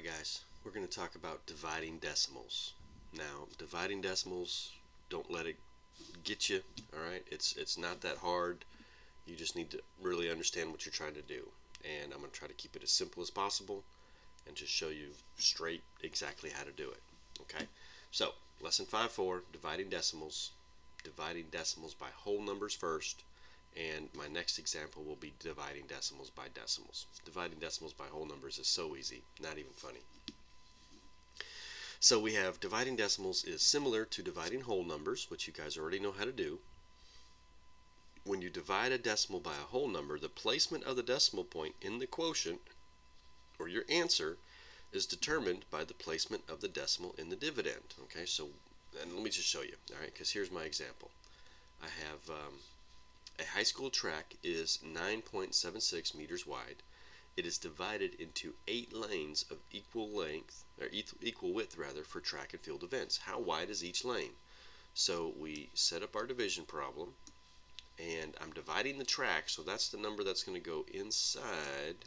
Alright guys, we're going to talk about dividing decimals. Now, dividing decimals, don't let it get you, alright? It's not that hard. You just need to really understand what you're trying to do. And I'm going to try to keep it as simple as possible and just show you straight exactly how to do it. Okay? So, lesson 5.4, dividing decimals by whole numbers first. And my next example will be dividing decimals by decimals. Dividing decimals by whole numbers is so easy, not even funny. So we have dividing decimals is similar to dividing whole numbers, which you guys already know how to do. When you divide a decimal by a whole number, the placement of the decimal point in the quotient, or your answer, is determined by the placement of the decimal in the dividend. Okay, so and let me just show you, alright, because here's my example. I have a high school track is 9.76 meters wide. It is divided into 8 lanes of equal length, or equal width rather, for track and field events. How wide is each lane? So we set up our division problem, and I'm dividing the track, so that's the number that's going to go inside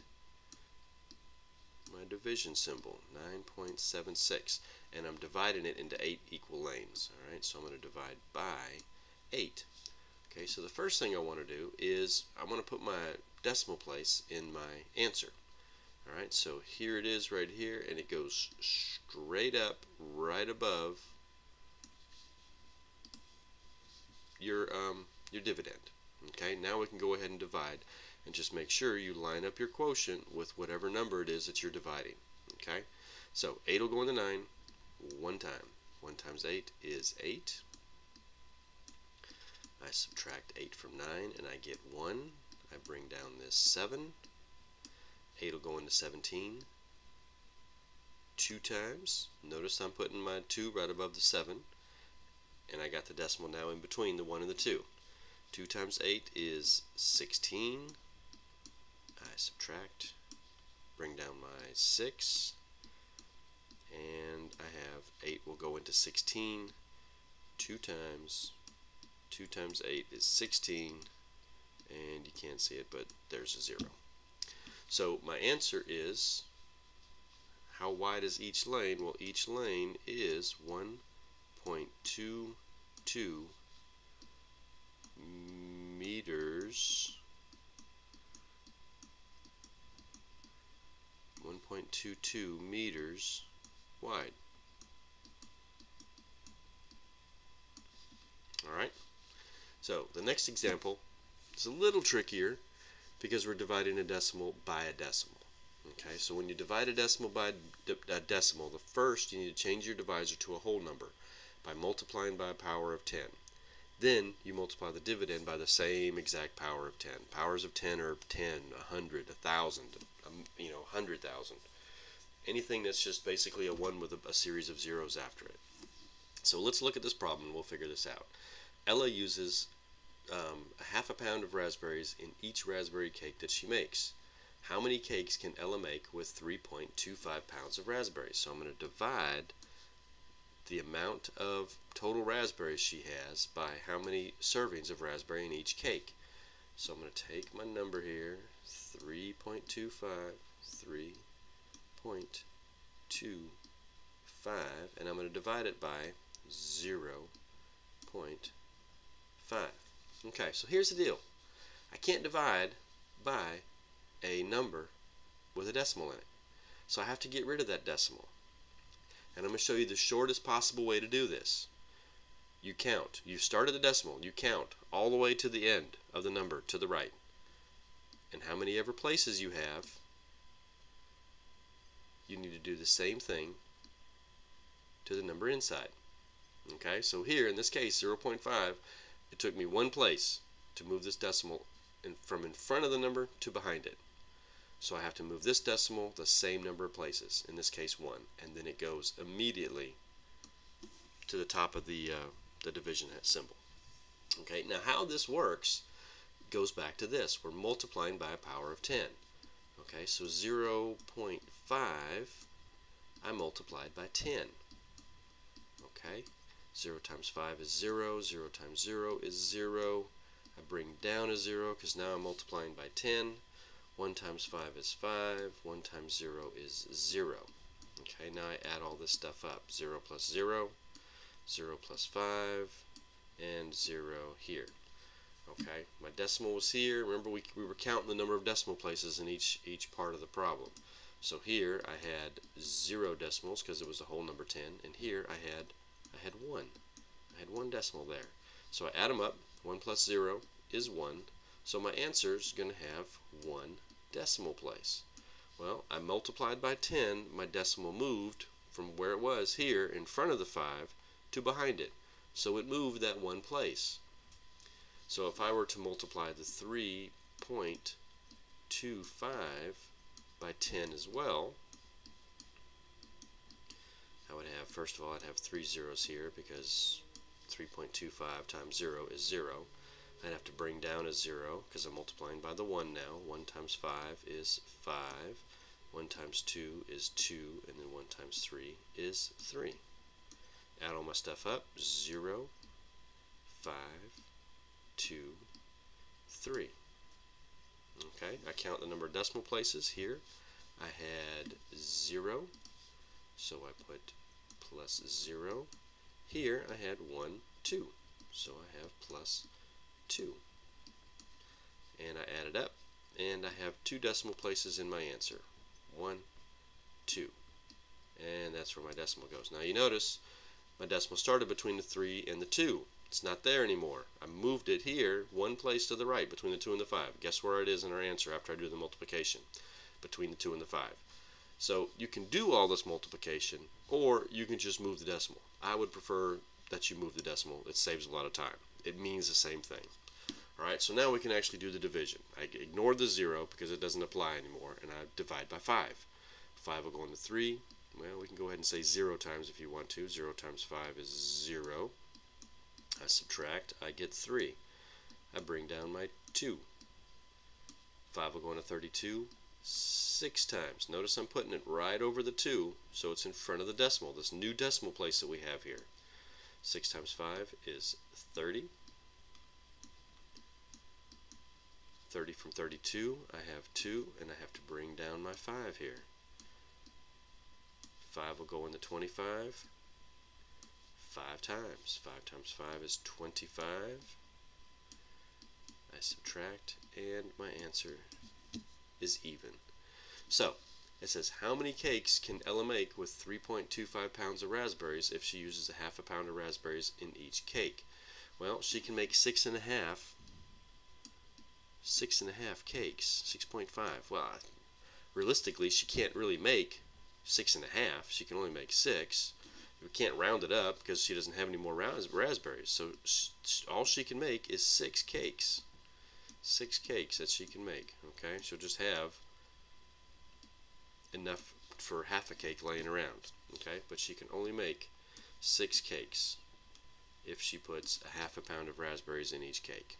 my division symbol, 9.76, and I'm dividing it into 8 equal lanes. Alright, so I'm going to divide by 8. Okay, so the first thing I want to do is I want to put my decimal place in my answer. Alright, so here it is right here, and it goes straight up right above your dividend. Okay, now we can go ahead and divide, and just make sure you line up your quotient with whatever number it is that you're dividing. Okay, so 8 will go into 9 one time. 1 times 8 is 8. I subtract 8 from 9 and I get 1. I bring down this 7. 8 will go into 17. 2 times. Notice I'm putting my 2 right above the 7. And I got the decimal now in between the 1 and the 2. 2 times 8 is 16. I subtract. Bring down my 6. And I have 8 will go into 16. 2 times. 2 times 8 is 16, and you can't see it, but there's a 0. So my answer is, how wide is each lane? Well, each lane is 1.22 meters. 1.22 meters wide. Alright? So the next example is a little trickier because we're dividing a decimal by a decimal. Okay, so when you divide a decimal by a decimal, the first you need to change your divisor to a whole number by multiplying by a power of 10. Then you multiply the dividend by the same exact power of 10. Powers of 10 are 10, 100, 1,000, 100,000. Anything that's just basically a 1 with a series of zeros after it. So let's look at this problem and we'll figure this out. Ella uses a half a pound of raspberries in each raspberry cake that she makes. How many cakes can Ella make with 3.25 pounds of raspberries? So I'm going to divide the amount of total raspberries she has by how many servings of raspberry in each cake. So I'm going to take my number here, 3.25, 3.25, and I'm going to divide it by 0.5. Okay, so here's the deal. I can't divide by a number with a decimal in it. So I have to get rid of that decimal. And I'm going to show you the shortest possible way to do this. You count. You start at the decimal. You count all the way to the end of the number to the right. And how many ever places you have, you need to do the same thing to the number inside. Okay, so here in this case 0.5, it took me 1 place to move this decimal from in front of the number to behind it. So I have to move this decimal the same number of places, in this case 1, and then it goes immediately to the top of the division symbol. Okay, now how this works goes back to this. We're multiplying by a power of 10. Okay, so 0.5 I multiplied by 10. Okay, 0 times 5 is 0, 0 times 0 is 0. I bring down a 0 because now I'm multiplying by 10. 1 times 5 is 5, 1 times 0 is 0. Okay, now I add all this stuff up. 0 plus 0, 0 plus 5, and 0 here. Okay, my decimal was here. Remember, we were counting the number of decimal places in each part of the problem. So here I had 0 decimals because it was the whole number 10, and here I had 1. I had 1 decimal there. So I add them up. 1 plus 0 is 1. So my answer is going to have 1 decimal place. Well, I multiplied by 10. My decimal moved from where it was here in front of the 5 to behind it. So it moved that 1 place. So if I were to multiply the 3.25 by 10 as well, I would have, first of all, I'd have 3 zeros here because 3.25 times 0 is 0. I'd have to bring down a 0 because I'm multiplying by the 1 now. 1 times 5 is 5. 1 times 2 is 2. And then 1 times 3 is 3. Add all my stuff up. 0, 5, 2, 3. Okay, I count the number of decimal places here. I had 0, so I put plus 0. Here I had 1, 2, so I have plus 2. And I add it up, and I have 2 decimal places in my answer. 1, 2. And that's where my decimal goes. Now you notice my decimal started between the 3 and the 2. It's not there anymore. I moved it here 1 place to the right between the 2 and the 5. Guess where it is in our answer after I do the multiplication? Between the 2 and the 5. So you can do all this multiplication, or you can just move the decimal. I would prefer that you move the decimal. It saves a lot of time. It means the same thing. Alright, so now we can actually do the division. I ignore the 0 because it doesn't apply anymore, and I divide by 5. 5 will go into 3. Well, we can go ahead and say 0 times if you want to. 0 times 5 is 0. I subtract, I get 3. I bring down my 2. 5 will go into 32 6 times. Notice I'm putting it right over the 2, so it's in front of the decimal, this new decimal place that we have here. 6 times 5 is 30. 30 from 32, I have 2, and I have to bring down my 5 here. 5 will go into 25. 5 times. 5 times 5 is 25. I subtract, and my answer is even. So, it says, how many cakes can Ella make with 3.25 pounds of raspberries if she uses a half a pound of raspberries in each cake? Well, she can make 6.5 cakes. 6.5. Well, realistically, she can't really make 6.5. She can only make 6. We can't round it up because she doesn't have any more raspberries. So all she can make is 6 cakes. 6 cakes that she can make. Okay, she'll just have enough for half a cake laying around. Okay, but she can only make 6 cakes if she puts a half a pound of raspberries in each cake.